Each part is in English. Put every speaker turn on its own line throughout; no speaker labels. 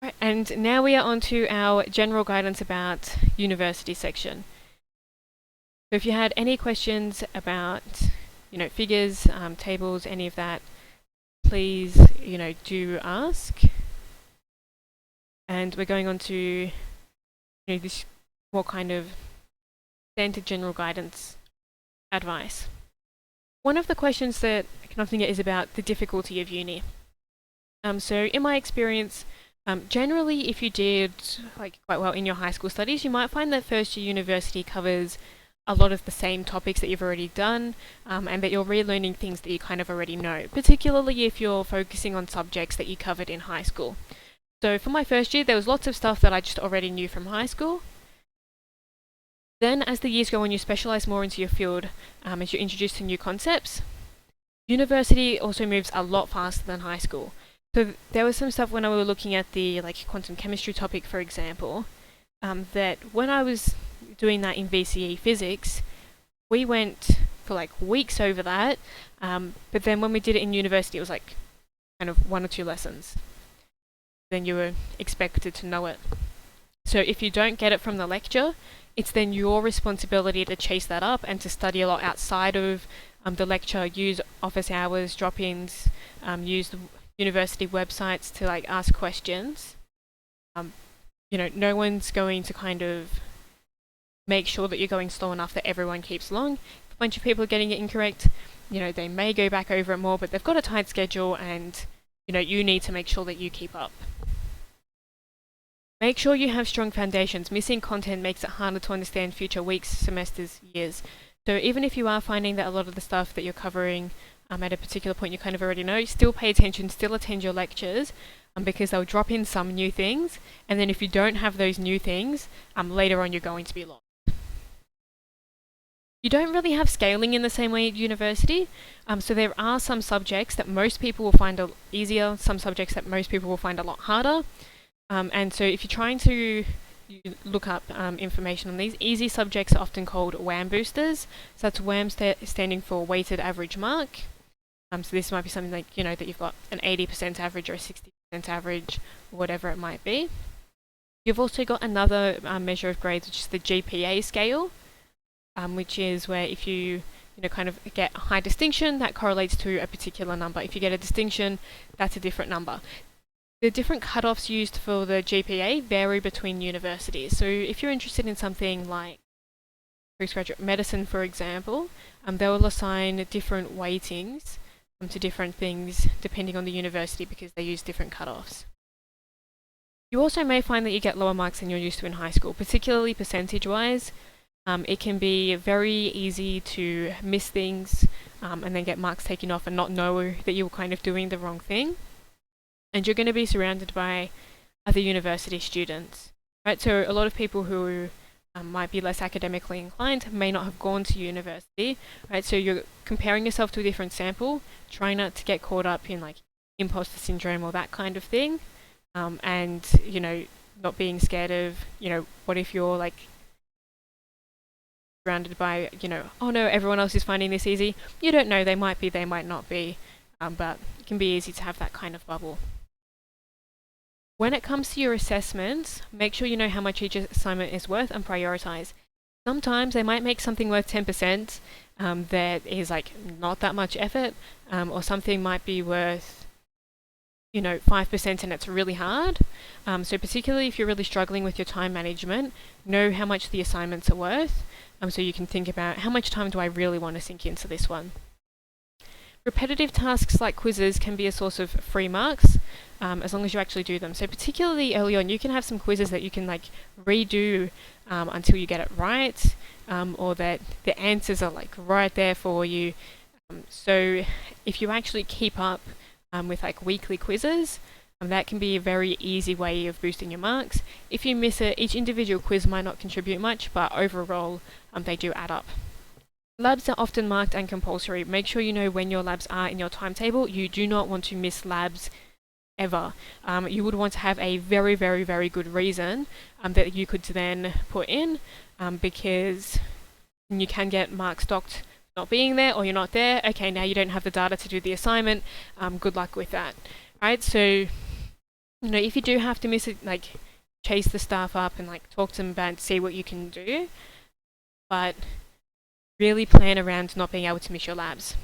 Right, and now we are on to our general guidance about university section. So if you had any questions about, figures, tables, any of that, please, do ask. And we're going on to, this more kind of standard general guidance advice. One of the questions that I can often get is about the difficulty of uni. So in my experience, generally, if you did quite well in your high school studies, you might find that first year university covers a lot of the same topics that you've already done, and that you're relearning things that you kind of already know, particularly if you're focusing on subjects that you covered in high school. So for my first year, there was lots of stuff that I just already knew from high school. Then as the years go on, you specialise more into your field as you're introduced to new concepts. University also moves a lot faster than high school. So there was some stuff when I was looking at the quantum chemistry topic, for example, that when I was doing that in VCE physics, we went for weeks over that, but then when we did it in university, it was kind of 1 or 2 lessons. Then you were expected to know it. So if you don't get it from the lecture, it's then your responsibility to chase that up and to study a lot outside of the lecture, use office hours, drop-ins, use the university websites to ask questions. No one's going to kind of make sure that you're going slow enough that everyone keeps along. If a bunch of people are getting it incorrect, they may go back over it more, but they've got a tight schedule and, you need to make sure that you keep up. Make sure you have strong foundations. Missing content makes it harder to understand future weeks, semesters, years. So even if you are finding that a lot of the stuff that you're covering at a particular point you kind of already know, still pay attention, still attend your lectures, because they'll drop in some new things, and then if you don't have those new things, later on you're going to be lost. You don't really have scaling in the same way at university, so there are some subjects that most people will find easier, some subjects that most people will find a lot harder, and so if you're trying to look up information on these, easy subjects are often called WAM boosters, so that's WAM standing for weighted average mark. So this might be something that you've got an 80% average or a 60% average, or whatever it might be. You've also got another measure of grades, which is the GPA scale, which is where if you kind of get a high distinction, that correlates to a particular number. If you get a distinction, that's a different number. The different cutoffs used for the GPA vary between universities. So if you're interested in something like postgraduate medicine, for example, they will assign different weightings to different things depending on the university because they use different cutoffs. You also may find that you get lower marks than you're used to in high school, particularly percentage-wise. It can be very easy to miss things and then get marks taken off and not know that you were kind of doing the wrong thing. And you're going to be surrounded by other university students, right? So a lot of people who might be less academically inclined may not have gone to university, right? So you're comparing yourself to a different sample, trying not to get caught up in imposter syndrome or that kind of thing, and not being scared of what if you're surrounded by oh no, everyone else is finding this easy. You don't know, they might be, they might not be, but it can be easy to have that kind of bubble. When it comes to your assessments, make sure you know how much each assignment is worth and prioritize. Sometimes they might make something worth 10% that is not that much effort, or something might be worth 5% and it's really hard. So particularly if you're really struggling with your time management, know how much the assignments are worth, so you can think about how much time do I really want to sink into this one. Repetitive tasks like quizzes can be a source of free marks, as long as you actually do them. So particularly early on, you can have some quizzes that you can redo until you get it right, or that the answers are right there for you. So if you actually keep up with weekly quizzes, that can be a very easy way of boosting your marks. If you miss it, each individual quiz might not contribute much, but overall they do add up. Labs are often marked and compulsory. Make sure you know when your labs are in your timetable. You do not want to miss labs ever. You would want to have a very, very, very good reason that you could then put in, because you can get marks docked not being there, or you're not there. Okay, now you don't have the data to do the assignment. Good luck with that. Right? So You know, if you do have to miss it, like chase the staff up and like talk to them about see what you can do, but really plan around not being able to miss your labs.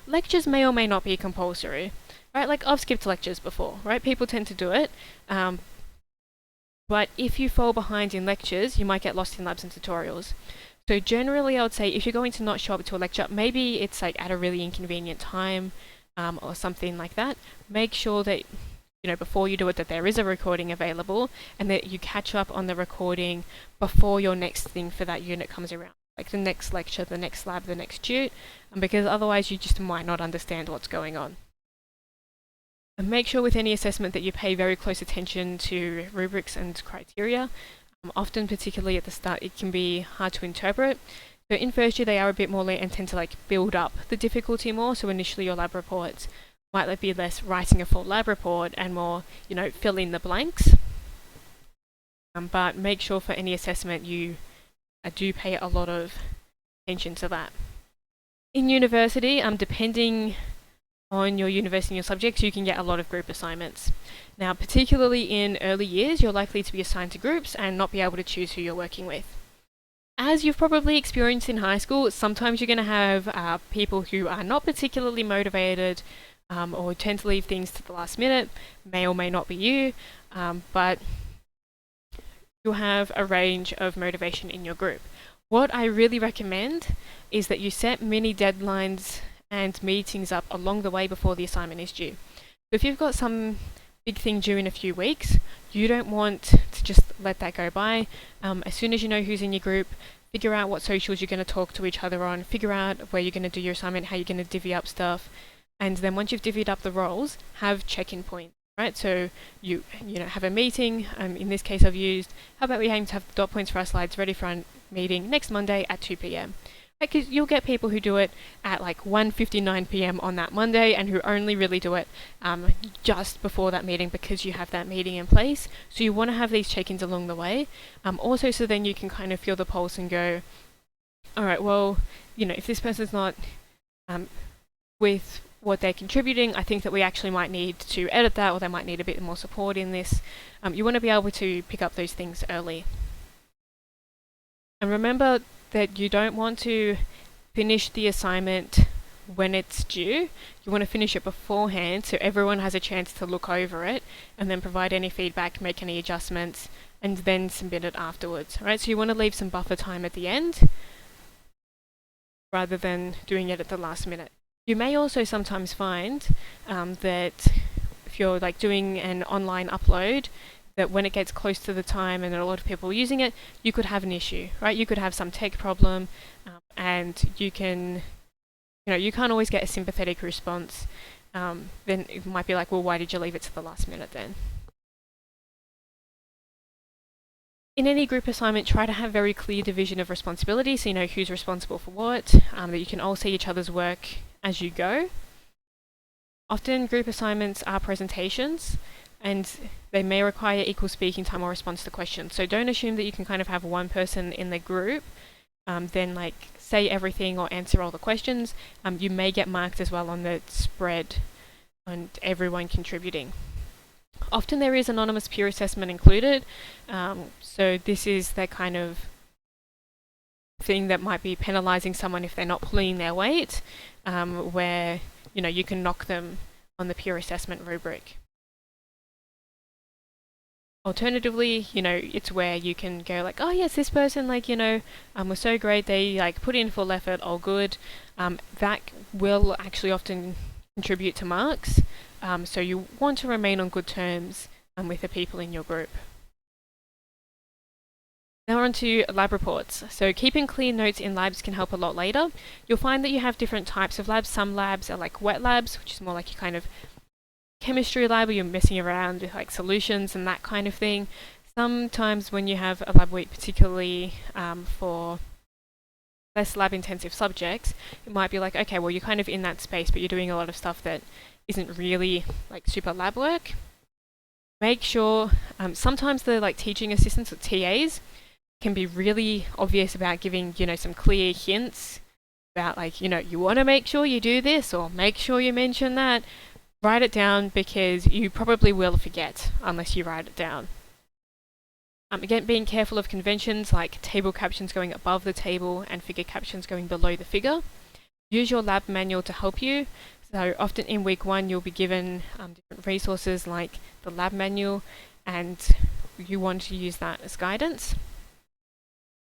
Lectures may or may not be compulsory, right? Like I've skipped lectures before, right? People tend to do it. But if you fall behind in lectures, you might get lost in labs and tutorials. So generally I would say if you're going to not show up to a lecture, maybe it's like at a really inconvenient time or something like that, make sure that, you know, before you do it that there is a recording available and that you catch up on the recording before your next thing for that unit comes around. Like the next lecture, the next lab, the next tute, because otherwise you just might not understand what's going on. And make sure with any assessment that you pay very close attention to rubrics and criteria. Often, particularly at the start, it can be hard to interpret. So in first year, they are a bit more and tend to like build up the difficulty more. So initially your lab reports might be less writing a full lab report and more, you know, fill in the blanks. But make sure for any assessment you do pay a lot of attention to that. In university, depending on your university and your subjects, you can get a lot of group assignments. Now, particularly in early years, you're likely to be assigned to groups and not be able to choose who you're working with. As you've probably experienced in high school, sometimes you're going to have people who are not particularly motivated or tend to leave things to the last minute, may or may not be you, but you'll have a range of motivation in your group. What I really recommend is that you set mini deadlines and meetings up along the way before the assignment is due. So if you've got some big thing due in a few weeks, you don't want to just let that go by. As soon as you know who's in your group, figure out what socials you're going to talk to each other on, figure out where you're going to do your assignment, how you're going to divvy up stuff, and then once you've divvied up the roles, have check-in points. Right, so you know have a meeting. In this case, I've used. How about we aim to have the dot points for our slides ready for our meeting next Monday at 2 p.m. Because you'll get people who do it at like 1:59 p.m. on that Monday, and who only really do it just before that meeting because you have that meeting in place. So you want to have these check-ins along the way. Also, so then you can kind of feel the pulse and go, all right, well, you know, if this person's not with what they're contributing, I think that we actually might need to edit that, or they might need a bit more support in this. You want to be able to pick up those things early. And remember that you don't want to finish the assignment when it's due. You want to finish it beforehand so everyone has a chance to look over it and then provide any feedback, make any adjustments, and then submit it afterwards. Right? So you want to leave some buffer time at the end rather than doing it at the last minute. You may also sometimes find that if you're like doing an online upload, that when it gets close to the time and there are a lot of people using it, you could have an issue, right? You could have some tech problem, and you can't always get a sympathetic response. Then it might be like, well, why did you leave it to the last minute then? In any group assignment, try to have very clear division of responsibility, so you know who's responsible for what, that you can all see each other's work as you go. Often group assignments are presentations, and they may require equal speaking time or response to questions. So don't assume that you can kind of have one person in the group then like say everything or answer all the questions. You may get marked as well on the spread and everyone contributing. Often there is anonymous peer assessment included, so this is that kind of thing that might be penalising someone if they're not pulling their weight, where you can knock them on the peer assessment rubric. Alternatively, it's where you can go like, oh yes, this person was so great, they put in full effort, all good. That will actually often contribute to marks. So you want to remain on good terms with the people in your group. Now on to lab reports. So keeping clear notes in labs can help a lot later. You'll find that you have different types of labs. Some labs are like wet labs, which is more like your kind of chemistry lab where you're messing around with solutions and that kind of thing. Sometimes when you have a lab week, particularly for less lab intensive subjects, it might be like, okay, well you're kind of in that space but you're doing a lot of stuff that isn't really super lab work. Make sure, sometimes the teaching assistants or TAs can be really obvious about giving some clear hints about you want to make sure you do this or make sure you mention that. write it down because you probably will forget unless you write it down. Again, being careful of conventions like table captions going above the table and figure captions going below the figure. Use your lab manual to help you. So often in week 1 you'll be given different resources like the lab manual, and you want to use that as guidance.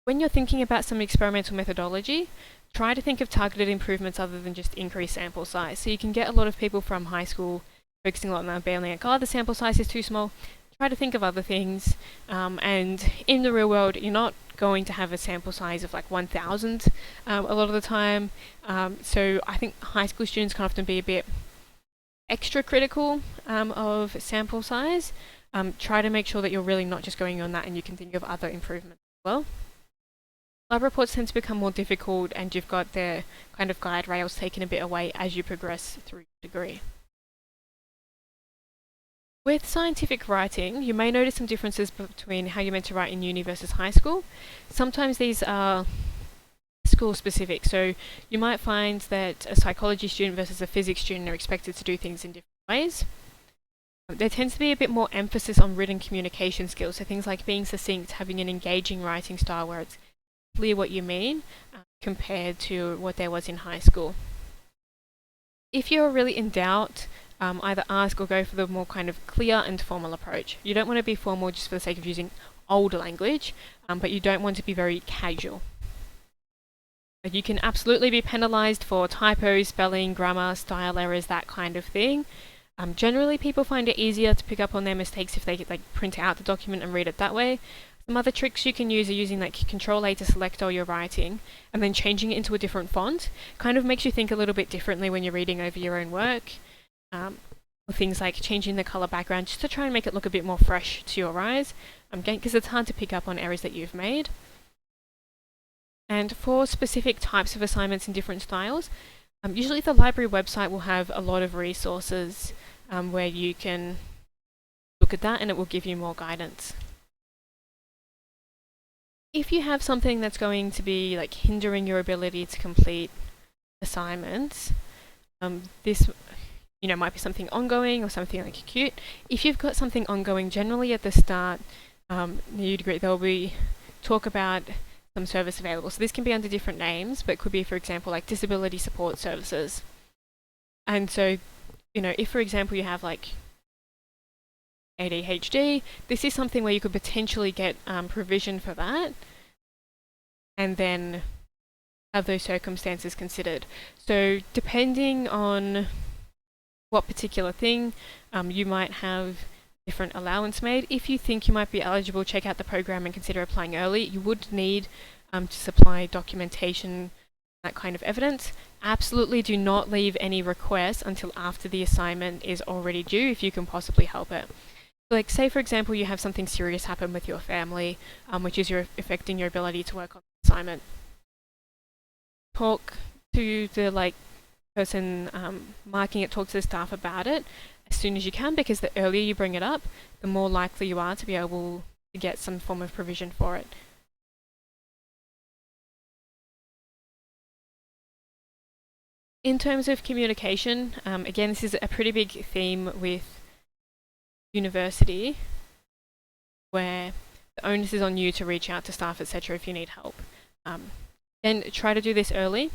When you're thinking about some experimental methodology, try to think of targeted improvements other than just increased sample size. So you can get a lot of people from high school focusing a lot on being like, oh, the sample size is too small. Try to think of other things, and in the real world you're not going to have a sample size of like 1,000 a lot of the time, so I think high school students can often be a bit extra critical of sample size. Try to make sure that you're really not just going on that, and you can think of other improvements as well. Lab reports tend to become more difficult, and you've got the kind of guide rails taken a bit away as you progress through your degree. With scientific writing, you may notice some differences between how you're meant to write in uni versus high school. Sometimes these are school specific, so you might find that a psychology student versus a physics student are expected to do things in different ways. There tends to be a bit more emphasis on written communication skills, so things like being succinct, having an engaging writing style where it's clear what you mean, compared to what there was in high school. If you're really in doubt, either ask or go for the more kind of clear and formal approach. You don't want to be formal just for the sake of using old language, but you don't want to be very casual. You can absolutely be penalised for typos, spelling, grammar, style errors, that kind of thing. Generally, people find it easier to pick up on their mistakes if they print out the document and read it that way. Some other tricks you can use are using Control-A to select all your writing and then changing it into a different font. Kind of makes you think a little bit differently when you're reading over your own work. Or things like changing the colour background just to try and make it look a bit more fresh to your eyes, because it's hard to pick up on errors that you've made. And for specific types of assignments in different styles, usually the library website will have a lot of resources where you can look at that, and it will give you more guidance. If you have something that's going to be hindering your ability to complete assignments, this might be something ongoing or something acute. If you've got something ongoing, generally at the start, your degree, there'll be talk about some service available. So this can be under different names, but it could be, for example, disability support services. And so, if for example you have ADHD, this is something where you could potentially get provision for that, and then have those circumstances considered. So depending on what particular thing, you might have different allowance made. If you think you might be eligible, check out the program and consider applying early. You would need to supply documentation, that kind of evidence. Absolutely do not leave any requests until after the assignment is already due if you can possibly help it. Say for example you have something serious happen with your family, which is affecting your ability to work on the assignment. Talk to the person marking it, talk to the staff about it as soon as you can, because the earlier you bring it up, the more likely you are to be able to get some form of provision for it. In terms of communication, again, this is a pretty big theme with university, where the onus is on you to reach out to staff, etc. if you need help. And try to do this early.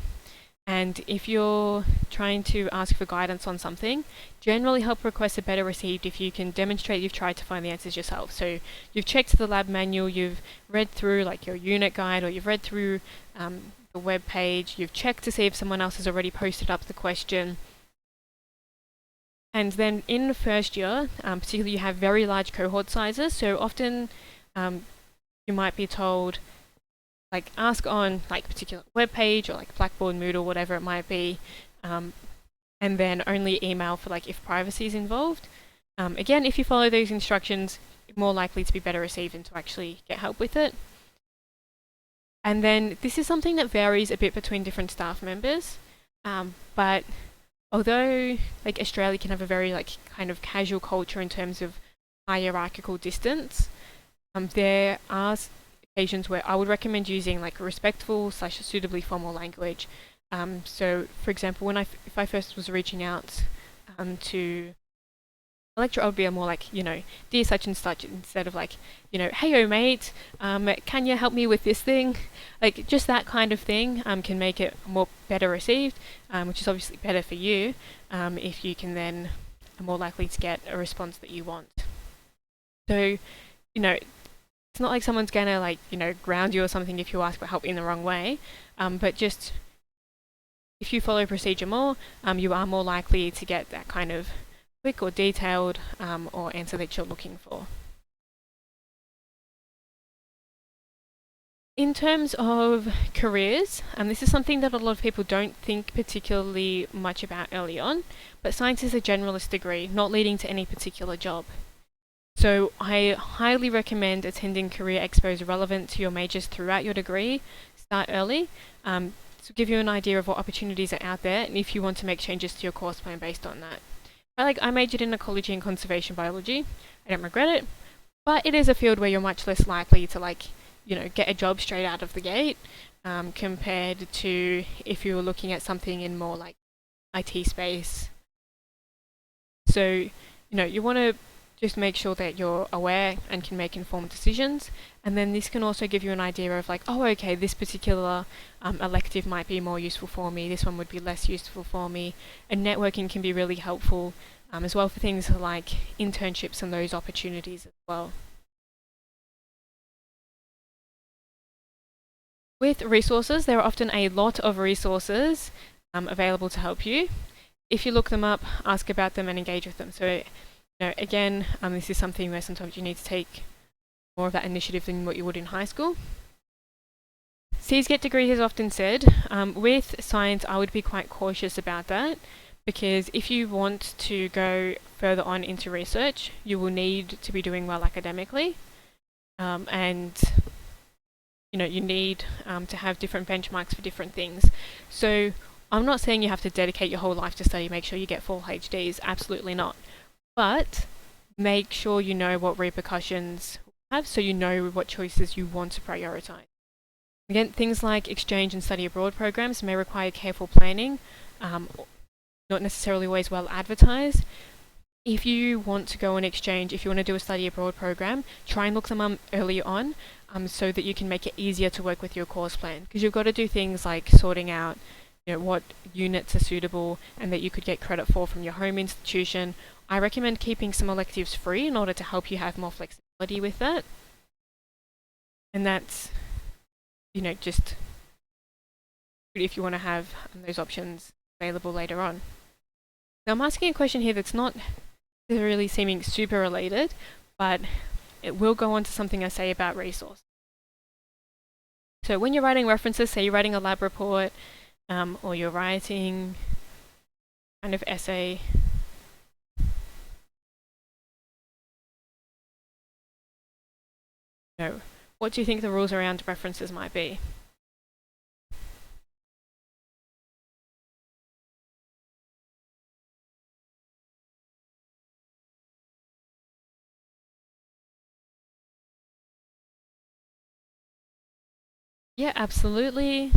And if you're trying to ask for guidance on something, generally help requests are better received if you can demonstrate you've tried to find the answers yourself. So you've checked the lab manual, you've read through your unit guide, or you've read through the web page, you've checked to see if someone else has already posted up the question. And then in the first year, particularly, you have very large cohort sizes, so often you might be told ask on particular web page or Blackboard, Moodle, whatever it might be, and then only email for if privacy is involved. Again, if you follow those instructions, you're more likely to be better received and to actually get help with it. And then this is something that varies a bit between different staff members, but although Australia can have a very kind of casual culture in terms of hierarchical distance, there are occasions where I would recommend using respectful / suitably formal language. So for example, if I first was reaching out to a lecture, I would be more like, dear such and such, instead of like, hey, oh mate, can you help me with this thing? Like, just that kind of thing can make it more better received, which is obviously better for you if you can then are more likely to get a response that you want. So, it's not like someone's gonna like, ground you or something if you ask for help in the wrong way, but just if you follow procedure more, you are more likely to get that kind of quick or detailed or answer that you're looking for. In terms of careers, this is something that a lot of people don't think particularly much about early on, but science is a generalist degree, not leading to any particular job. So I highly recommend attending career expos relevant to your majors throughout your degree. Start early to give you an idea of what opportunities are out there and if you want to make changes to your course plan based on that. I majored in ecology and conservation biology. I don't regret it, but it is a field where you're much less likely to get a job straight out of the gate compared to if you were looking at something in more like IT space. So, you want to just make sure that you're aware and can make informed decisions. And then this can also give you an idea of like, oh, okay, this particular elective might be more useful for me. This one would be less useful for me. And networking can be really helpful as well for things like internships and those opportunities as well. With resources, there are often a lot of resources available to help you. If you look them up, ask about them and engage with them. So again, this is something where sometimes you need to take more of that initiative than what you would in high school. C's get degrees is often said. With science, I would be quite cautious about that because if you want to go further on into research, you will need to be doing well academically. And you need to have different benchmarks for different things. So I'm not saying you have to dedicate your whole life to study, make sure you get full HDs, absolutely not. But make sure you know what repercussions have so you know what choices you want to prioritise. Again, things like exchange and study abroad programs may require careful planning, not necessarily always well advertised. If you want to go on exchange, if you want to do a study abroad program, try and look them up early on so that you can make it easier to work with your course plan. Because you've got to do things like sorting out what units are suitable and that you could get credit for from your home institution. I recommend keeping some electives free in order to help you have more flexibility with that. And that's, just if you want to have those options available later on. Now I'm asking a question here that's not really seeming super related, but it will go on to something I say about resource. So when you're writing references, say you're writing a lab report, or you're writing kind of essay, what do you think the rules around references might be? Yeah, absolutely.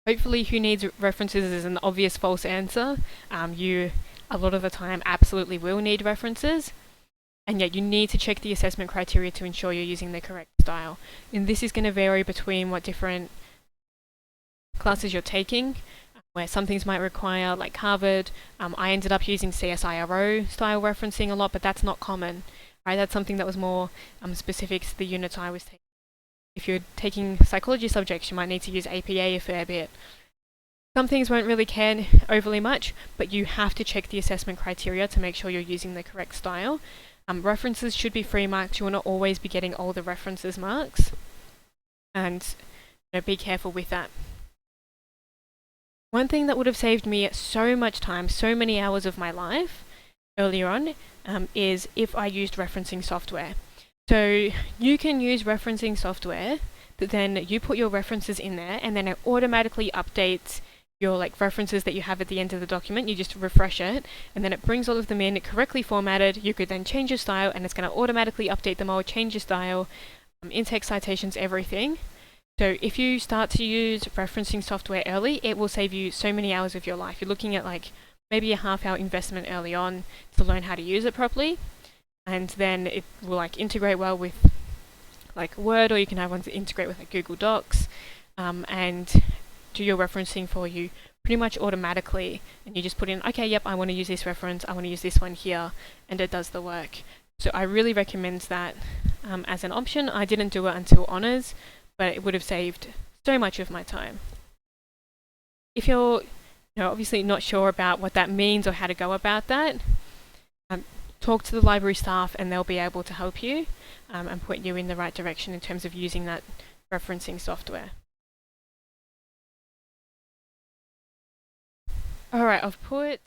Hopefully who needs references is an obvious false answer. You, a lot of the time, absolutely will need references. And yet you need to check the assessment criteria to ensure you're using the correct style. And this is going to vary between what different classes you're taking, where some things might require, like Harvard, I ended up using CSIRO style referencing a lot, but that's not common. Right? That's something that was more specific to the units I was taking. If you're taking psychology subjects, you might need to use APA a fair bit. Some things won't really care overly much, but you have to check the assessment criteria to make sure you're using the correct style. References should be free marks. You want to always be getting all the references marks. And be careful with that. One thing that would have saved me so much time, so many hours of my life earlier on, is if I used referencing software. So you can use referencing software, but then you put your references in there and then it automatically updates your references that you have at the end of the document. You just refresh it and then it brings all of them in correctly formatted. You could then change your style and it's going to automatically update them all, change your style, in-text citations, everything. So if you start to use referencing software early, it will save you so many hours of your life. You're looking at like maybe a half-hour investment early on to learn how to use it properly, and then it will like integrate well with like Word, or you can have ones that integrate with like Google Docs, and do your referencing for you pretty much automatically. And you just put in, okay, yep, I want to use this reference, I want to use this one here, and it does the work. So I really recommend that as an option. I didn't do it until honours, but it would have saved so much of my time. If you're obviously not sure about what that means or how to go about that, talk to the library staff and they'll be able to help you and point you in the right direction in terms of using that referencing software. Alright, I've put